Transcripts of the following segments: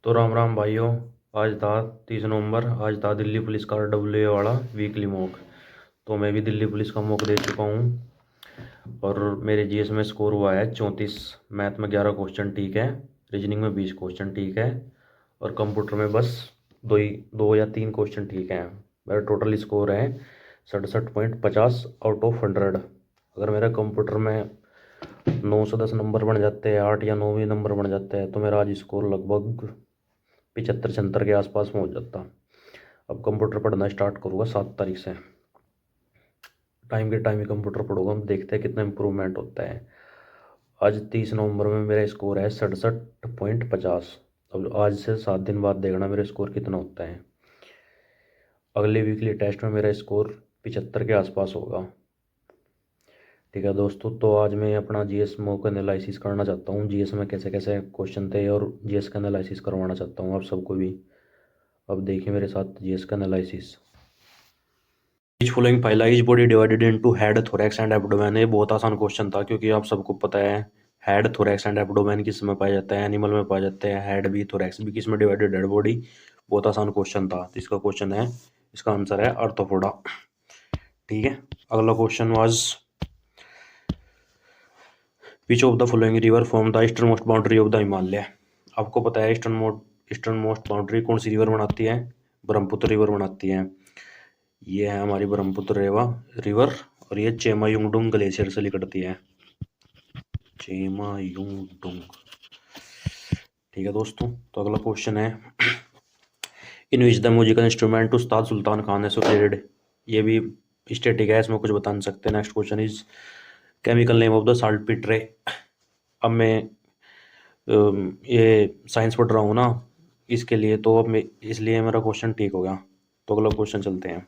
तो राम राम भाइयों। आज था 30 नवंबर। आज था दिल्ली पुलिस का डब्ल्यू वाला वीकली मॉक। तो मैं भी दिल्ली पुलिस का मॉक दे चुका हूँ और मेरे जीएस में स्कोर हुआ है 34। मैथ में 11 क्वेश्चन ठीक है, रीजनिंग में 20 क्वेश्चन ठीक है और कंप्यूटर में बस दो या तीन क्वेश्चन ठीक हैं। मेरा टोटल स्कोर है 67.50 आउट ऑफ 100। अगर मेरा कंप्यूटर में 9 से 10 नंबर बन जाते हैं, 8 या 9 भी नंबर बन जाते हैं, तो मेरा आज स्कोर लगभग 75-76 के आसपास पहुंच जाता। अब कंप्यूटर पढ़ना स्टार्ट करूँगा 7 तारीख से। टाइम के टाइम ही कंप्यूटर पढ़ूंगा, हम देखते हैं कितना इम्प्रूवमेंट होता है। आज 30 नवंबर में मेरा स्कोर है 67.50। अब आज से 7 दिन बाद देखना मेरा स्कोर कितना होता है। अगले वीकली टेस्ट में मेरा स्कोर 75 के आसपास होगा। ठीक है दोस्तों, तो आज मैं अपना जीएस मॉक एनालिसिस करना चाहता हूँ। जीएस में कैसे कैसे क्वेश्चन थे और जीएस का एनालिसिस करवाना चाहता हूँ आप सबको भी। अब देखिए मेरे साथ जीएस का analysis. Etch following file is body divided into head, thorax and abdomen. ये बहुत आसान क्वेश्चन था क्योंकि आप सबको पता है हेड, थोरैक्स एंड एब्डोमेन किस में पाया जाता है, एनिमल में पाया जाता है। हेड भी थोरैक्स भी किस में डिवाइडेड है, बॉडी। बहुत आसान क्वेश्चन था। तो इसका क्वेश्चन है, इसका आंसर है आर्थ्रोपोडा। ठीक है। अगला question was which of the following river form the eastern most boundary of the Himalaya. आपको पता है ईस्टर्न मोस्ट बाउंड्री कौन सी रिवर बनाती है? ब्रह्मपुत्र रिवर बनाती है। ये है हमारी ब्रह्मपुत्र रिवर और ये चेमायुंगडुंग ग्लेशियर से निकलती है। चेमायुंगडुंग। ठीक है दोस्तों, तो अगला क्वेश्चन है इन which the musical instrument Ustad Sultan Khan associated. ये भी स्टेटिक है, इसमें कुछ बता नहीं सकते। Next question is chemical name of the saltpetre. अब मैं ये साइंस पढ़ रहा हूँ ना इसके लिए, तो अब मैं इसलिए मेरा क्वेश्चन ठीक हो गया। तो अगला क्वेश्चन चलते हैं।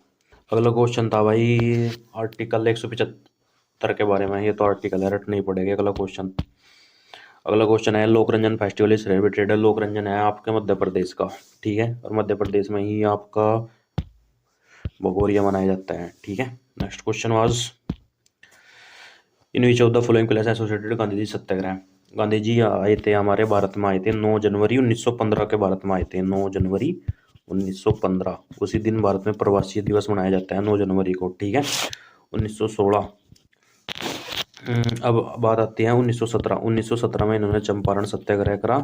अगला क्वेश्चन था भाई आर्टिकल 175 के बारे में। ये तो आर्टिकल है, रट नहीं पड़ेगा। अगला क्वेश्चन है लोक रंजन फेस्टिवल इज सेलिब्रेटेड। लोक रंजन है आपके मध्य प्रदेश का। ठीक है, और मध्य प्रदेश में ही आपका भगोरिया मनाया जाता है। ठीक है। Next question was in which of the following place associated Gandhi ji satyagraha. Gandhi ji आए थे हमारे भारत में, आए थे 9 जनवरी 1915 के भारत में आए थे। 9 जनवरी 1915 उसी दिन भारत में प्रवासी दिवस मनाया जाता है 9 जनवरी को। ठीक है। 1916। अब बात आती है 1917। 1917 में इन्होंने चंपारण सत्याग्रह करा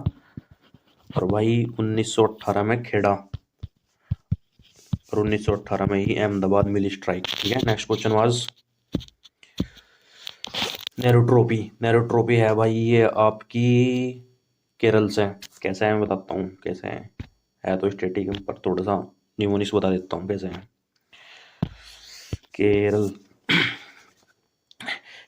और भाई 1918 में खेड़ा और 1918 में ही अहमदाबाद मिली स्ट्राइक। ठीक है। Next question was Nehru trophy है भाई ये आपकी केरल से। कैसे है मैं बताता हूँ कैसे है तो स्टेटिक पर थोड़ा सा न्यूमोनिक्स बता देता हूँ कैसे है। केरल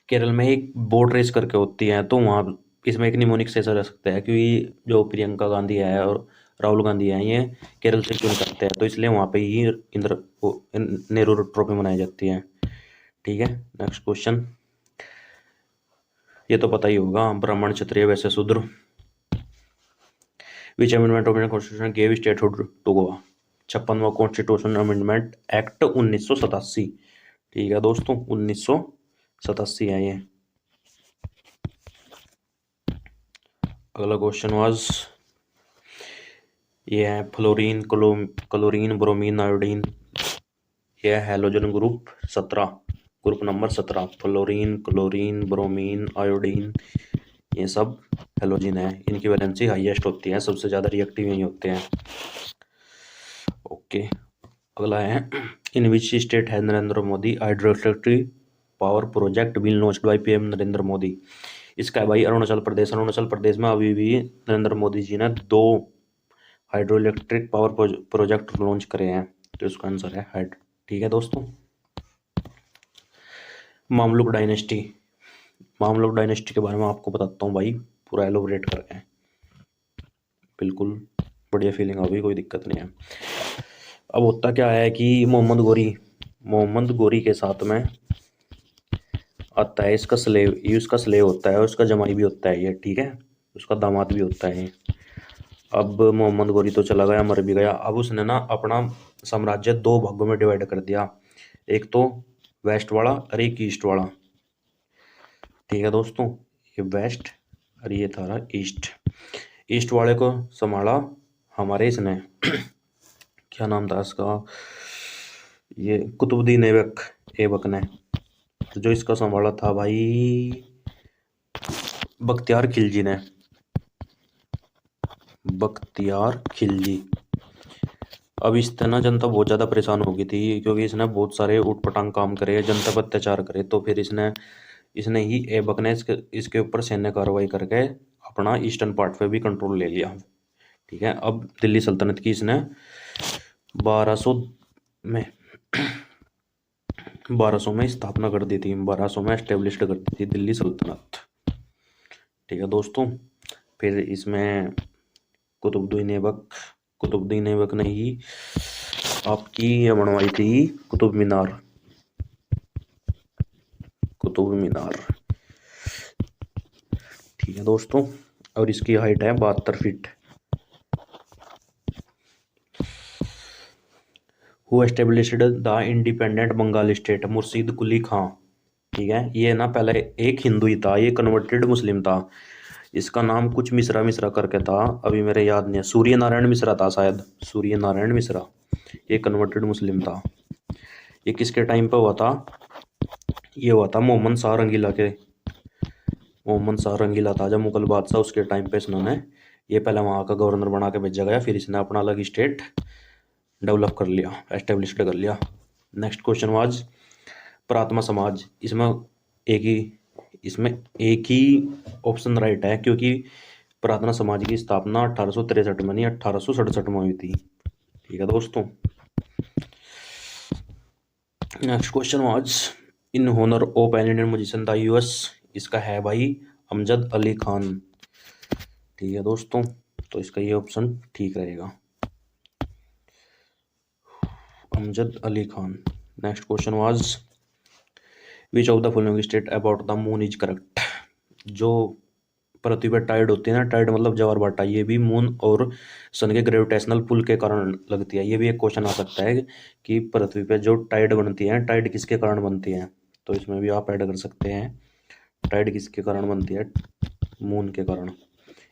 केरल में एक बोट रेस करके होती है, तो वहाँ इसमें एक निमोनिक्स ऐसा रह सकता है क्योंकि जो प्रियंका गांधी है और राहुल गांधी है ये केरल से क्यों करते हैं, तो इसलिए वहाँ पे ही नेहरू ट्रॉफी मनाई जाती है। ठीक है। नेक्स्ट क्वेश्चन, ये तो पता ही होगा, ब्राह्मण क्षत्रिय वैश्य शूद्र। Which amendment of Indian constitution gave statehood to Goa. 56वां कॉन्स्टिट्यूशन अमेंडमेंट एक्ट 1987। ठीक है दोस्तों, 1987 है ये। अगला क्वेश्चन वाज ये है फ्लोरीन क्लोरीन ब्रोमीन आयोडीन। ये है halogen group 17, group number 17। Fluorine chlorine bromine iodine ये सब हैलोजन है। इनकी वैलेंसी हाईएस्ट होती है, सबसे ज़्यादा रिएक्टिव यही होते हैं। ओके। अगला है इन विच स्टेट है Narendra Modi hydroelectric power project bill launched by PM Narendra Modi. इसका है भाई अरुणाचल प्रदेश। अरुणाचल प्रदेश में अभी भी नरेंद्र मोदी जी ने 2 hydro electric power project launch करे हैं, तो इसका आंसर है हेड। ठीक है दोस्तों। मामलुक डायनेस्टी के बारे में आपको बताता हूँ भाई, पूरा एलोबरेट करके। बिल्कुल बढ़िया फीलिंग होगी, कोई दिक्कत नहीं है। अब होता क्या है कि मोहम्मद गोरी के साथ में आता है इसका स्लेव। ये उसका स्लेव होता है और उसका जमाई भी होता है ये। ठीक है, उसका दामाद भी होता है। अब मोहम्मद गोरी तो चला गया, मर भी गया। अब उसने ना अपना साम्राज्य 2 भागों में डिवाइड कर दिया, एक तो वेस्ट वाला और एक ईस्ट वाला। ठीक है दोस्तों, ये वेस्ट और ये था ईस्ट। ईस्ट वाले को संभाला हमारे इसने क्या नाम था इसका, ये कुतुबुद्दीन ऐबक ने। तो जो इसका संभाला था भाई बख्तियार खिलजी ने, बख्तियार खिलजी। अब इससे ना जनता बहुत ज़्यादा परेशान हो गई थी, क्योंकि इसने बहुत सारे उटपटांग काम करे, जनता पर अत्याचार करे। तो फिर इसने इसने ही ऐबक ने इसके ऊपर सैन्य कार्रवाई करके अपना ईस्टर्न पार्ट पे भी कंट्रोल ले लिया। ठीक है, अब दिल्ली सल्तनत की इसने 1200 में 1200 में स्थापना कर दी थी, 1200 में एस्टेब्लिश कर दी थी दिल्ली सल्तनत। ठीक है दोस्तों, फिर इसमें कुतुबुद्दीन ऐबक ने ही आपकी ये बनवाई थी कुतुब मीनार। ठीक है दोस्तों, और इसकी हाइट है 72 feet. Who established the independent Bengal state, Murshid Quli Khan. ठीक है, ये ना पहले एक हिंदू ही था, ये कन्वर्टेड मुस्लिम था। इसका नाम कुछ मिश्रा मिश्रा करके था, अभी मेरे याद नहीं है, सूर्य नारायण मिश्रा था शायद, सूर्य नारायण मिश्रा। ये कन्वर्टेड मुस्लिम था। ये किसके टाइम पे हुआ था, ये हुआ था मोहम्मद शाह रंगीला था जब मुगल बादशाह, उसके टाइम पे इन्होंने ये पहले वहाँ का गवर्नर बना के भेजा गया, फिर इसने अपना अलग स्टेट डेवलप कर लिया, एस्टेब्लिश कर लिया। नेक्स्ट क्वेश्चन वाज प्रार्थना समाज। इसमें एक ही ऑप्शन राइट है, क्योंकि प्रार्थना समाज की स्थापना 1863 में नहीं 1867 में हुई थी। ठीक है दोस्तों, next question was in honour of an Indian musician the US. इसका है भाई अमजद अली खान। ठीक है दोस्तों, तो इसका ये ऑप्शन ठीक रहेगा, Amjad Ali Khan. Next question was which of the following state about the moon is correct. जो पृथ्वी पर टाइड होती है ना, टाइड मतलब ज्वार भाटा, ये भी मून और सन के ग्रेविटेशनल पुल के कारण लगती है। ये भी एक क्वेश्चन आ सकता है कि पृथ्वी पे जो टाइड बनती है, टाइड किसके कारण बनती है, तो इसमें भी आप ऐड कर सकते हैं, टाइड किसके कारण बनती है, मून के कारण।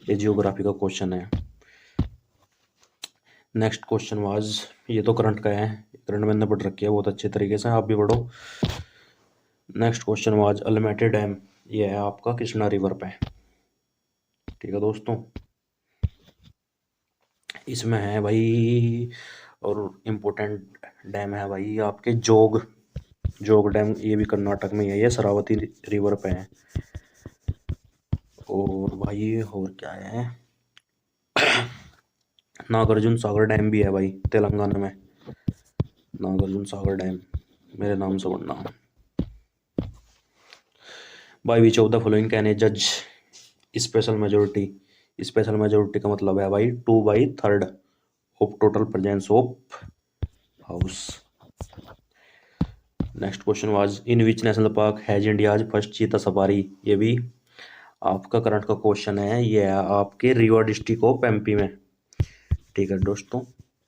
ये जियोग्राफी का क्वेश्चन है। नेक्स्ट क्वेश्चन वाज, ये तो करंट का है, करंट मैंने पढ़ रखी है बहुत अच्छे तरीके से, आप भी पढ़ो। नेक्स्ट क्वेश्चन वाज अल्मेटी डैम, ये है आपका कृष्णा रिवर पे। ठीक है दोस्तों, इसमें है भाई, और इम्पोर्टेंट डैम है भाई आपके जोग डैम, ये भी कर्नाटक में है, ये शरावती रिवर पे है। और भाई और क्या है, नागार्जुन सागर डैम भी है भाई तेलंगाना में, नागार्जुन सागर डैम मेरे नाम से पढ़ना। By which of the following can a जज स्पेशल मेजोरिटी का मतलब है भाई 2/3 of total presence of house. Next question was in which national park has India's first चीता सफारी। ये भी आपका करंट का क्वेश्चन है, ये है आपके रीवा डिस्ट्रिक्ट ऑफ एमपी में। ठीक है दोस्तों,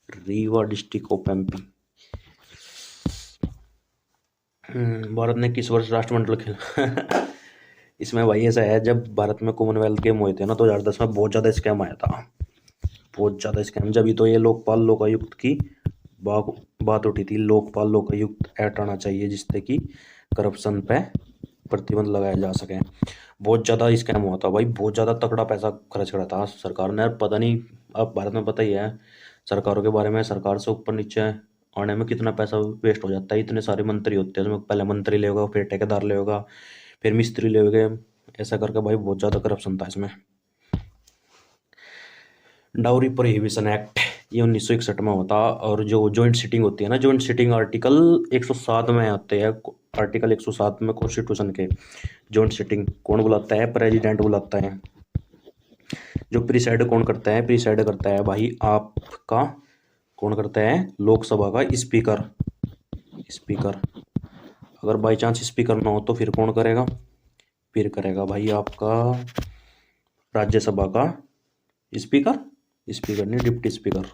Rewa district of MP. Bharat ने किस वर्ष राष्ट्रमंडल खेला इसमें भाई ऐसा है, जब भारत में कॉमनवेल्थ गेम हुए थे ना 2010 में, बहुत ज़्यादा स्कैम आया था, बहुत ज़्यादा स्कैम। जब ही तो ये लोकपाल लोकायुक्त की बात उठी थी, लोकपाल लोकायुक्त एक्ट आना चाहिए जिससे कि करप्शन पे प्रतिबंध लगाया जा सके। बहुत ज़्यादा स्कैम हुआ था भाई, बहुत ज़्यादा तगड़ा पैसा खर्च करा था सरकार ने। पता नहीं, अब भारत में पता ही है सरकारों के बारे में, सरकार से ऊपर नीचे आने में कितना पैसा वेस्ट हो जाता है। इतने सारे मंत्री होते हैं, उसमें पहले मंत्री ले होगा, फिर ठेकेदार ले होगा, फिर मिस्त्री ले होगे, ऐसा करके भाई बहुत ज़्यादा करप्शन था इसमें। डाउरी प्रोहिबिशन एक्ट, ये 1961 में होता, और जो जॉइंट सिटिंग होती है ना, जॉइंट सिटिंग आर्टिकल 107 में आते हैं, आर्टिकल 107 में कॉन्स्टिट्यूशन के। जॉइंट सिटिंग कौन बुलाता है, प्रेसिडेंट बुलाता है। जो प्रिसाइड कौन करता है, प्रिसाइड करता है भाई आपका, कौन करता है, लोकसभा का स्पीकर। अगर बाई चांस स्पीकर ना हो तो फिर कौन करेगा, फिर करेगा भाई आपका राज्यसभा का स्पीकर नहीं, deputy speaker,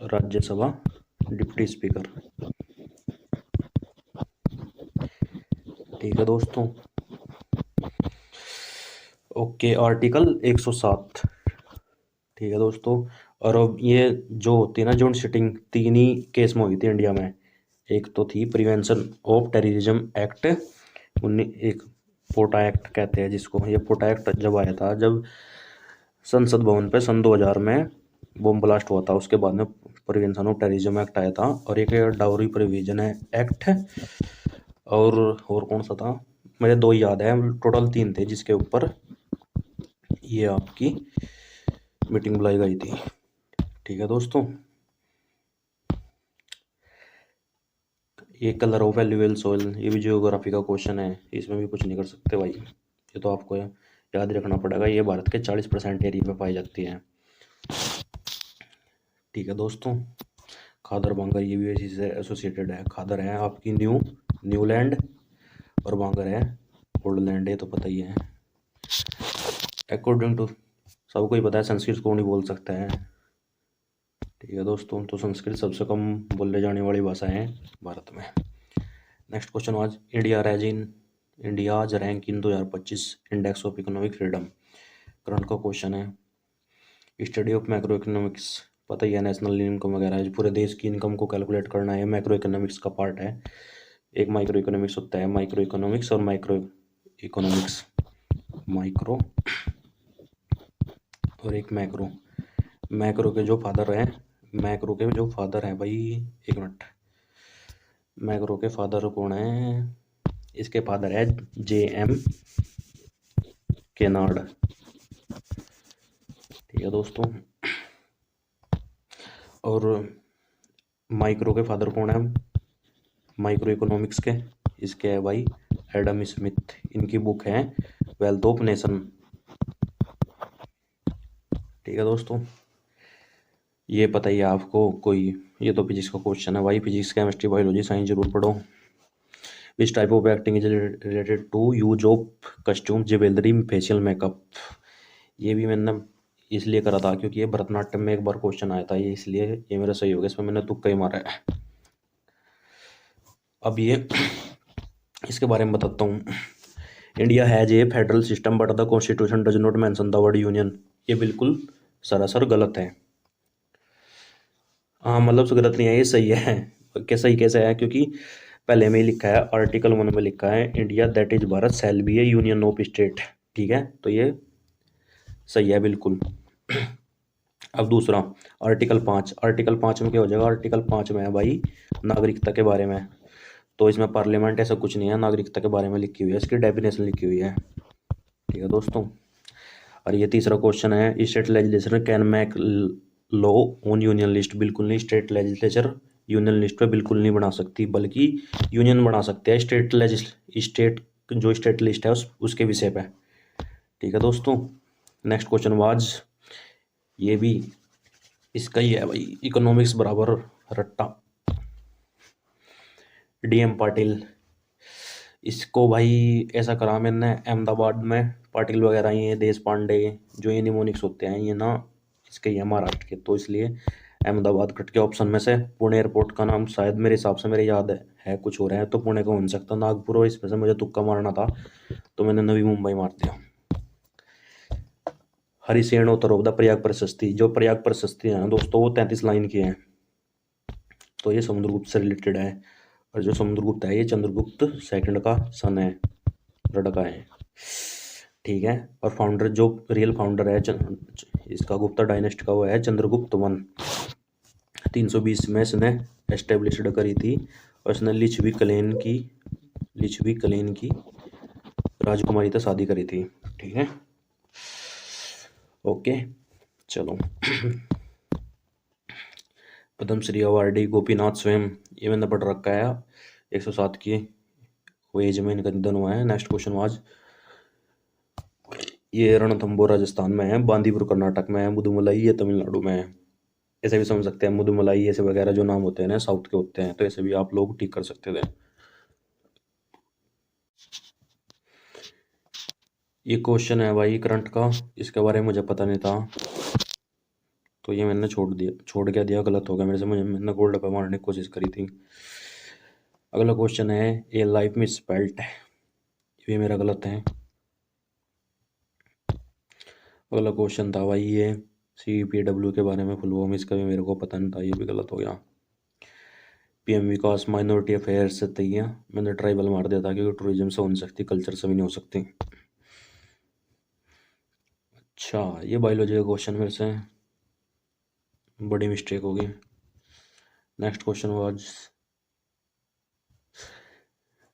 Rajya Sabha deputy speaker. ठीक है दोस्तों, ओके, आर्टिकल 107। ठीक है दोस्तों। और अब ये जो होती है ना जॉइंट सिटिंग, तीन ही केस में हुई थी इंडिया में। एक तो थी प्रिवेंशन ऑफ टेररिज्म एक्ट एक पोटा एक्ट कहते हैं जिसको। ये पोटा एक्ट जब आया था, जब संसद भवन पे सन 2000 में बॉम्ब ब्लास्ट हुआ था, उसके बाद में प्रिवेंशन ऑफ टेररिज्म एक्ट आया था। और एक डाउरी प्रिविजन है एक्ट, और कौन सा था, मुझे दो ही याद है, टोटल तीन थे जिसके ऊपर ये आपकी मीटिंग बुलाई गई थी। ठीक है दोस्तों। ये कलर ऑफ एल्यूवियल सोइल, ये भी जियोग्राफी का क्वेश्चन है, इसमें भी कुछ नहीं कर सकते भाई, ये तो आपको याद रखना पड़ेगा। ये भारत के 40% एरिया पे पाई जाती है। ठीक है दोस्तों। खादर बांगर ये भी इसी से एसोसिएटेड है। खादर है आपकी न्यूलैंड, और बांगर है ओल्ड लैंड, ये तो पता ही है। अकॉर्डिंग टू सबको ही पता है संस्कृत कौन नहीं बोल सकता है। ठीक है दोस्तों, तो संस्कृत सबसे कम बोले जाने वाली भाषा है भारत में। नेक्स्ट क्वेश्चन आज India's rank in 2025 index of economic freedom. Current का क्वेश्चन है। स्टडी ऑफ मैक्रो इकोनॉमिक्स, पता ही है, नेशनल इनकम वगैरह पूरे देश की इनकम को कैलकुलेट करना है, मैक्रो इकोनॉमिक्स का पार्ट है। एक माइक्रो इकोनॉमिक्स होता है, माइक्रो इकोनॉमिक्स और माइक्रो इकोनॉमिक्स, माइक्रो और एक मैक्रो। मैक्रो के जो फादर हैं, मैक्रो के जो फादर हैं भाई, एक मिनट, मैक्रो के फादर कौन है, इसके फादर है JM केनार्ड। ठीक है दोस्तों। और माइक्रो के फादर कौन है, माइक्रो इकोनॉमिक्स के, इसके है भाई एडम स्मिथ। इनकी बुक है वेल्थ ऑफ नेशन। ठीक है दोस्तों। ये पता ही है आपको कोई, ये तो फिजिक्स का क्वेश्चन है भाई, फिजिक्स केमिस्ट्री बायोलॉजी साइंस जरूर पढ़ो। Which type of acting is related to use of costume jewellery facial makeup. ये भी मैंने इसलिए करा था क्योंकि ये भरतनाट्यम में एक बार क्वेश्चन आया था, ये इसलिए ये मेरा सही हो गया, इसमें मैंने तुक्का ही मारा है। अब ये इसके बारे में बताता हूँ। India has a federal system but the constitution does not mention the word union. ये बिल्कुल सरासर गलत है। हाँ मतलब गलत नहीं है, ये सही है। सही कैसे है, क्योंकि पहले में ही लिखा है, आर्टिकल 1 में लिखा है India that is Bharat shall be A union of state. ठीक है, तो ये सही है बिल्कुल। अब दूसरा आर्टिकल 5 में क्या हो जाएगा, आर्टिकल 5 में है भाई नागरिकता के बारे में। तो इसमें पार्लियामेंट ऐसा कुछ नहीं है, नागरिकता के बारे में लिखी हुई है, इसकी डेफिनेशन लिखी हुई है। ठीक है दोस्तों। और ये तीसरा क्वेश्चन है, state legislature can make law on union list. बिल्कुल नहीं, स्टेट लेजिस्लेचर यूनियन लिस्ट पे बिल्कुल नहीं बना सकती, बल्कि यूनियन बना सकते हैं स्टेट जो स्टेट लिस्ट है उसके विषय पे। ठीक है दोस्तों। नेक्स्ट क्वेश्चन वाज, ये भी इसका ही है भाई, इकोनॉमिक्स बराबर रट्टा, DM पाटिल। इसको भाई ऐसा करा मैंने, अहमदाबाद में पाटिल वगैरह ये देश पांडे जो ये निमोनिक्स होते हैं ये ना इसके ही है महाराष्ट्र के, तो इसलिए अहमदाबाद कट के ऑप्शन में से पुणे एयरपोर्ट का नाम शायद मेरे हिसाब से मेरे याद है कुछ हो रहा है, तो पुणे का हो नहीं सकता, नागपुर, और इसमें से मुझे तुक्का मारना था तो मैंने नवी मुंबई मार दिया। हरिसेन उत्तर ऑफ द प्रयाग प्रशस्ति, जो प्रयाग प्रशस्ति है ना दोस्तों वो 33 लाइन की है, तो ये समुद्रगुप्त से रिलेटेड है। और जो समुद्रगुप्त है ये चंद्रगुप्त सेकंड का सन है, लड़का है। ठीक है। और फाउंडर जो रियल फाउंडर है इसका गुप्ता डायनेस्टी का वो है चंद्रगुप्त 1। 320 में इसने एस्टेब्लिश्ड करी थी, और इसने लिच्छवी कलेन की राजकुमारी से शादी करी थी। ठीक है, ओके चलो। पद्मश्री अवार्डी गोपीनाथ स्वयं, ये मैंने पढ़ रखा है, 107 की एज में इनका निधन हुआ है। नेक्स्ट क्वेश्चन आज, ये रणथंबोर राजस्थान में है, बांदीपुर कर्नाटक में है, मुदुमलाई ये तमिलनाडु में है। ऐसे भी समझ सकते हैं, मुदुमलाई ऐसे वगैरह जो नाम होते हैं ना साउथ के होते हैं, तो ऐसे भी आप लोग ठीक कर सकते थे। ये क्वेश्चन है भाई करंट का, इसके बारे में मुझे पता नहीं था, तो ये मैंने छोड़ क्या दिया, गलत हो गया मेरे से, मैंने गोल्ड पे मारने की कोशिश करी थी। अगला क्वेश्चन है, ए लाइफ मिस स्पेल्ट, ये मेरा गलत है। अगला क्वेश्चन था भाई, ये CPW के बारे में फुल फॉर्म इसका भी मेरे को पता नहीं था, ये भी गलत हो गया। PM विकास माइनॉरिटी अफेयर्स से तैयार, मैंने ट्राइबल मार दिया था क्योंकि टूरिज्म से हो नहीं सकती, कल्चर से भी नहीं हो सकती। अच्छा, ये बायोलॉजी का क्वेश्चन मेरे से बड़ी मिस्टेक होगी। नेक्स्ट क्वेश्चन वाज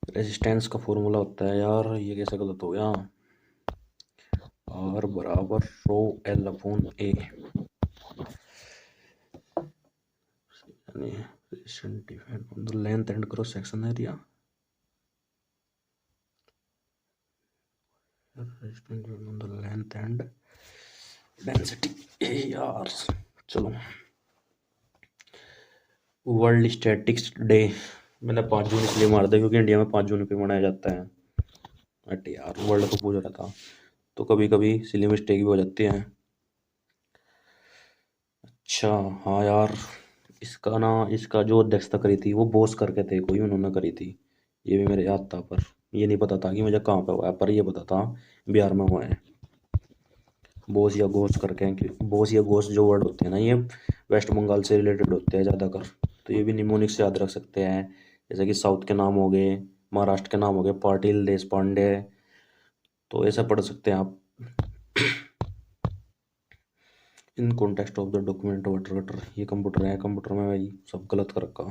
रेजिस्टेंस का फॉर्मूला होता है यार, ये कैसे गलत हो गया। R बराबर रो L अपॉन A, यानी length and cross section area, length and density यार। चलो, वर्ल्ड स्टैटिक्स डे मैंने 5 जून इसलिए मार दिया क्योंकि इंडिया में 5 जून पे मनाया जाता है। अट यार, वर्ल्ड को पूछ रहा था, तो कभी कभी सिली मिस्टेक भी हो जाती है। अच्छा, हाँ यार, इसका जो अध्यक्षता करी थी वो बोस करके थे कोई, उन्होंने करी थी, ये भी मेरे याद था, पर ये नहीं पता था कि मुझे कहाँ पे हुआ है, पर ये पता था बिहार में हुआ है। बोस या घोष करके हैं कि बोस या घोष जो वर्ड होते हैं ना, ये वेस्ट बंगाल से रिलेटेड होते हैं ज़्यादातर, तो ये भी निमोनिक से याद रख सकते हैं। जैसे कि साउथ के नाम हो गए, महाराष्ट्र के नाम हो गए पाटिल, देश पांडे, तो ऐसा पढ़ सकते हैं आप। In context of the document water cutter, ये कंप्यूटर है, कंप्यूटर में भाई सब गलत कर रखा।